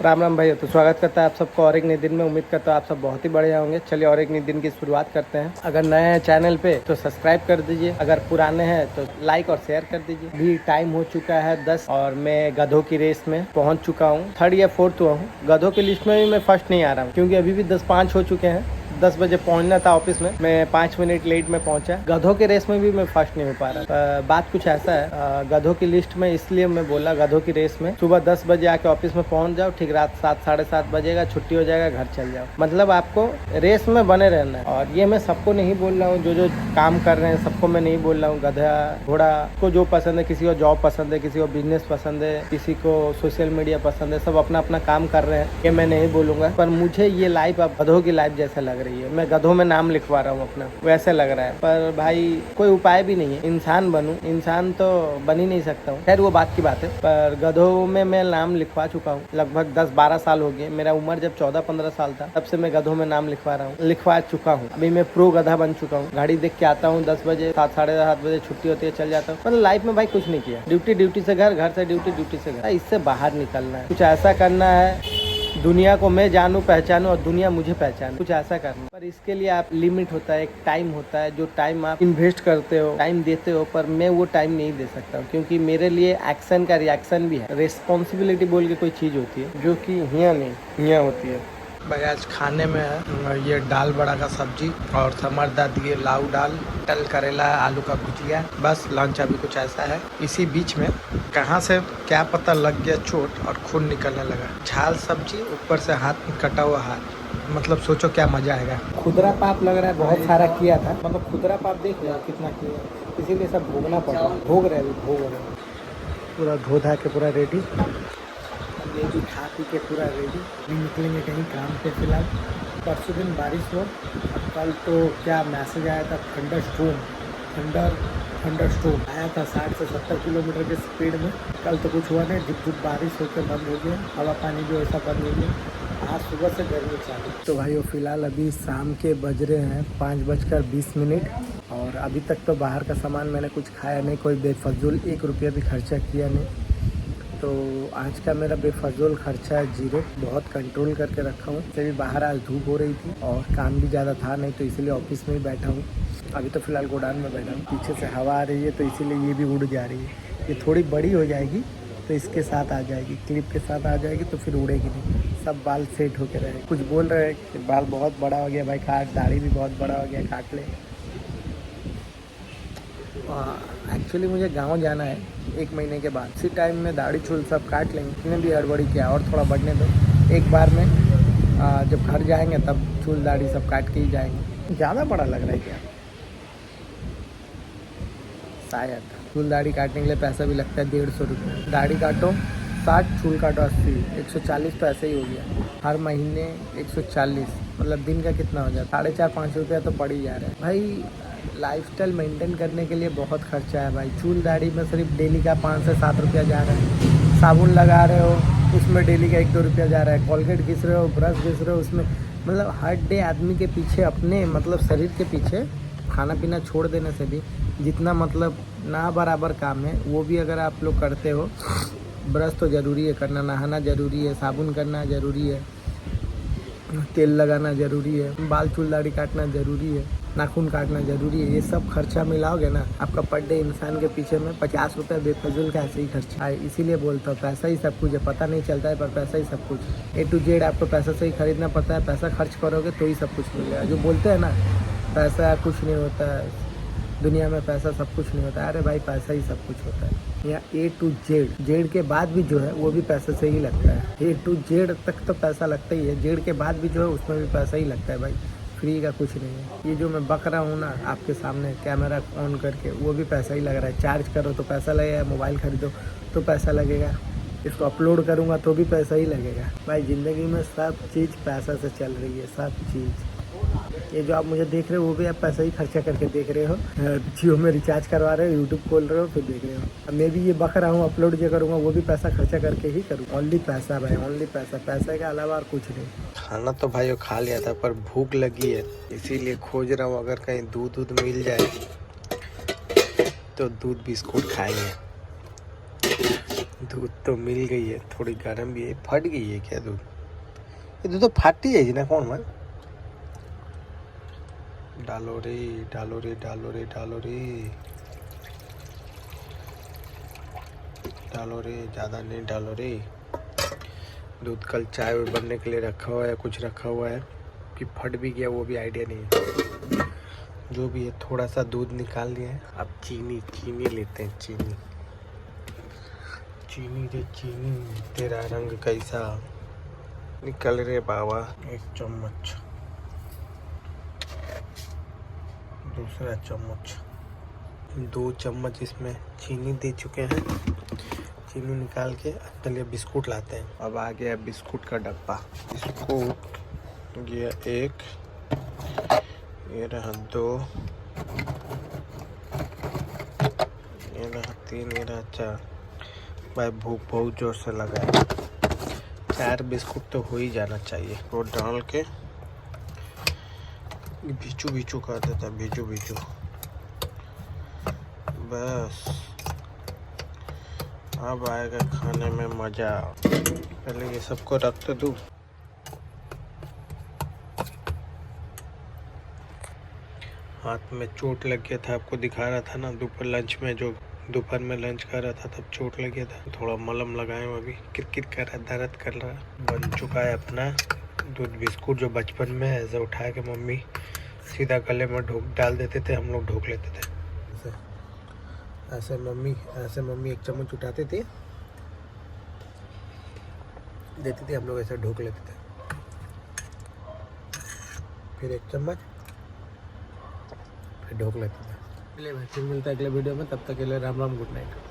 राम राम भाई। तो स्वागत करता है आप सबको और एक नए दिन में। उम्मीद करता हूँ आप सब बहुत ही बढ़िया होंगे। चलिए और एक नए दिन की शुरुआत करते हैं। अगर नए हैं चैनल पे तो सब्सक्राइब कर दीजिए, अगर पुराने हैं तो लाइक और शेयर कर दीजिए। भी टाइम हो चुका है 10 और मैं गधों की रेस में पहुंच चुका हूँ। 3rd या 4th हुआ हूँ। गधों की लिस्ट में भी मैं फर्स्ट नहीं आ रहा हूँ क्योंकि अभी भी 10:05 हो चुके हैं। 10 बजे पहुंचना था ऑफिस में, मैं 5 मिनट लेट में पहुंचा। गधों के रेस में भी मैं फर्स्ट नहीं हो पा रहा। बात कुछ ऐसा है, गधों की लिस्ट में इसलिए मैं बोला गधों की रेस में सुबह 10 बजे आके ऑफिस में पहुंच जाओ, ठीक रात 7 साढ़े 7 बजेगा, छुट्टी हो जाएगा, घर चल जाओ। मतलब आपको रेस में बने रहना है। और ये मैं सबको नहीं बोल रहा हूँ, जो काम कर रहे हैं सबको मैं नहीं बोल रहा हूँ। गधा घोड़ा को जो पसंद है, किसी को जॉब पसंद है, किसी को बिजनेस पसंद है, किसी को सोशल मीडिया पसंद है, सब अपना अपना काम कर रहे हैं, ये मैं नहीं बोलूंगा। पर मुझे ये लाइफ अब गधों की लाइफ जैसा लग रही है। मैं गधों में नाम लिखवा रहा हूँ अपना, वैसे लग रहा है। पर भाई कोई उपाय भी नहीं है। इंसान बनूं, इंसान तो बन ही नहीं सकता हूँ, खैर वो बात की बात है। पर गधों में मैं नाम लिखवा चुका हूँ। लगभग 10-12 साल हो गए। मेरा उम्र जब 14-15 साल था तब से मैं गधों में नाम लिखवा चुका हूँ। अभी मैं प्रो गधा बन चुका हूँ। गाड़ी देख के आता हूँ 10 बजे, 7 साढ़े 7 बजे छुट्टी होती है, चल जाता हूँ। मतलब लाइफ में भाई कुछ नहीं किया। ड्यूटी से घर, घर से ड्यूटी, ड्यूटी से घर। इससे बाहर निकलना है, कुछ ऐसा करना है दुनिया को मैं जानूं पहचानूं और दुनिया मुझे पहचाने, कुछ ऐसा करना। पर इसके लिए आप लिमिट होता है, एक टाइम होता है, जो टाइम आप इन्वेस्ट करते हो, टाइम देते हो। पर मैं वो टाइम नहीं दे सकता हूँ क्योंकि मेरे लिए एक्शन का रिएक्शन भी है। रिस्पॉन्सिबिलिटी बोल के कोई चीज़ होती है जो कि यहाँ नहीं, यहाँ होती है। भाई आज खाने में है ये दाल बड़ा का सब्जी और समरदा दिए लाऊ दाल, टल करेला, आलू का भुजिया। बस लंच अभी कुछ ऐसा है। इसी बीच में कहाँ से क्या पता लग गया चोट और खून निकलने लगा। झाल सब्जी, ऊपर से हाथ में कटा हुआ हाथ। मतलब सोचो क्या मजा आएगा। खुदरा पाप लग रहा है बहुत सारा किया था। मतलब खुदरा पाप देख लो कितना किया, इसीलिए सब भोगना पड़ा। भोग रहे पूरा धो धा के पूरा रेडी। ये भी खा पी के पूरा रेडी। अभी निकलेंगे कहीं काम पे। फिलहाल परसों दिन बारिश हो, कल तो क्या मैसेज आया था, थंडर स्टोम आया था 60 से 70 किलोमीटर के स्पीड में। कल तो कुछ हुआ नहीं, झुप झुप बारिश होकर बंद हो गया, हवा पानी भी वैसा बंद हो गया। आज सुबह से गर्मी चालू। तो भाई फिलहाल अभी शाम के बज रहे हैं 5:20 और अभी तक तो बाहर का सामान मैंने कुछ खाया नहीं, कोई बेफजूल 1 रुपया भी खर्चा किया नहीं। तो आज का मेरा बेफजूल खर्चा है 0। बहुत कंट्रोल करके रखा हूँ। जैसे भी बाहर आज धूप हो रही थी और काम भी ज़्यादा था नहीं, तो इसीलिए ऑफिस में ही बैठा हूँ। अभी तो फ़िलहाल गोडाउन में बैठा हूँ। पीछे से हवा आ रही है तो इसीलिए ये भी उड़ जा रही है। ये थोड़ी बड़ी हो जाएगी तो इसके साथ आ जाएगी, क्लिप के साथ आ जाएगी तो फिर उड़ेगी नहीं। सब बाल सेट होके रहे। कुछ बोल रहे हैं कि बाल बहुत बड़ा हो गया भाई, काट। दाढ़ी भी बहुत बड़ा हो गया, काट ले। एक्चुअली मुझे गांव जाना है 1 महीने के बाद। इसी टाइम में दाढ़ी चूल सब काट लेंगे। इतने भी हड़बड़ी किया, और थोड़ा बढ़ने दो। एक बार में जब घर जाएंगे तब चूल दाढ़ी सब काट के ही जाएंगे। ज़्यादा बड़ा लग रहा है क्या? शायद। चूल दाढ़ी काटने के लिए पैसा भी लगता है 150 रुपये। दाढ़ी काटो 60, चूल काटो 80, 140 तो ऐसे ही हो गया। हर महीने 140, मतलब दिन का कितना हो जाता है? 4.5-5 रुपया तो पड़ ही जा रहा है भाई। लाइफस्टाइल मेंटेन करने के लिए बहुत खर्चा है भाई। चूल दाढ़ी में सिर्फ डेली का 5 से 7 रुपया जा रहा है। साबुन लगा रहे हो उसमें डेली का 1-2 रुपया जा रहा है। कॉलगेट घिस रहे हो, ब्रश घिस रहे हो, उसमें मतलब हर डे आदमी के पीछे, अपने मतलब शरीर के पीछे खाना पीना छोड़ देने से भी जितना मतलब ना बराबर काम है वो भी अगर आप लोग करते हो। ब्रश तो ज़रूरी है करना, नहाना ज़रूरी है, साबुन करना ज़रूरी है, तेल लगाना ज़रूरी है, बाल चूल दाढ़ी काटना ज़रूरी है, नाखून काटना ज़रूरी है। ये सब खर्चा मिलाओगे ना, आपका पर डे इंसान के पीछे में 50 रुपये बेफजूल का ऐसे ही खर्चा है। इसीलिए बोलता हूँ पैसा ही सब कुछ है। पता नहीं चलता है पर पैसा ही सब कुछ है। A to Z आपको पैसा से ही खरीदना पड़ता है। पैसा खर्च करोगे तो ही सब कुछ मिलेगा। जो बोलते हैं ना पैसा कुछ नहीं होता है, दुनिया में पैसा सब कुछ नहीं होता है। अरे भाई पैसा ही सब कुछ होता है। या A to Z, जेड के बाद भी जो है वो भी पैसे से ही लगता है। A to Z तक तो पैसा लगता ही है, जेड के बाद भी जो है उसमें भी पैसा ही लगता है भाई। फ्री का कुछ नहीं है। ये जो मैं बक रहा हूँ ना आपके सामने कैमरा ऑन करके, वो भी पैसा ही लग रहा है। चार्ज करो तो पैसा लगेगा, मोबाइल खरीदो तो पैसा लगेगा, इसको अपलोड करूँगा तो भी पैसा ही लगेगा भाई। ज़िंदगी में सब चीज़ पैसा से चल रही है, सब चीज़। ये जो आप मुझे देख रहे हो वो भी आप पैसा ही खर्चा करके देख रहे हो। जियो में रिचार्ज करवा रहे हो, यूट्यूब खोल रहे हो, फिर देख रहे हो। अब मैं भी ये बक रहा हूँ, अपलोड जो करूँगा वो भी पैसा खर्चा करके ही करूँ। ओनली पैसा भाई, ओनली पैसा। पैसे के अलावा और कुछ नहीं। खाना तो भाई खा लिया था पर भूख लगी है, इसीलिए खोज रहा हूँ अगर कहीं दूध मिल जाए तो दूध बिस्कुट खाएंगे। दूध तो मिल गई है, थोड़ी गर्म भी है। फट गई है क्या दूध? ये दूध तो फाटी है ना कौन मैं? डालो रे डालो रे डालो रे डालो रे डालो रे, ज़्यादा नहीं डालो रे। दूध कल चाय बनने के लिए रखा हुआ है, कुछ रखा हुआ है कि फट भी गया वो भी आइडिया नहीं है। जो भी है थोड़ा सा दूध निकाल लिया है। अब चीनी लेते हैं। चीनी रे चीनी, तेरा रंग कैसा निकल रे बाबा। 1 चम्मच, दूसरा चम्मच, 2 चम्मच इसमें चीनी दे चुके हैं। चीनी निकाल के चलिए बिस्कुट लाते हैं। अब आ गया बिस्कुट का डब्बा। बिस्कुट ये 1, ये रहा 2, ये रहा 3, ये रहा 4। भाई भूख बहुत जोर से लगा है। 4 बिस्कुट तो हो ही जाना चाहिए। वो डाल के बीचू कर देता, बीचू बस। अब आएगा खाने में मजा। पहले ये सबको रख तो दूँ। हाथ में चोट लग गया था, आपको दिखा रहा था ना दोपहर में लंच कर रहा था तब चोट लग गया था। थोड़ा मलम लगाए, अभी किरकिर कर रहा है, दर्द कर रहा है। बन चुका है अपना दूध बिस्कुट, जो बचपन में ऐसे उठा के मम्मी सीधा गले में डाल देते थे, हम लोग ढोक लेते थे। ऐसे मम्मी 1 चम्मच उठाते थे, देती थी, हम लोग ऐसे ढोक लेते थे। फिर 1 चम्मच, फिर ढोक लेते थे। चलिए भाई, फिर मिलता है अगले वीडियो में। तब तक के लिए राम राम, गुड नाइट।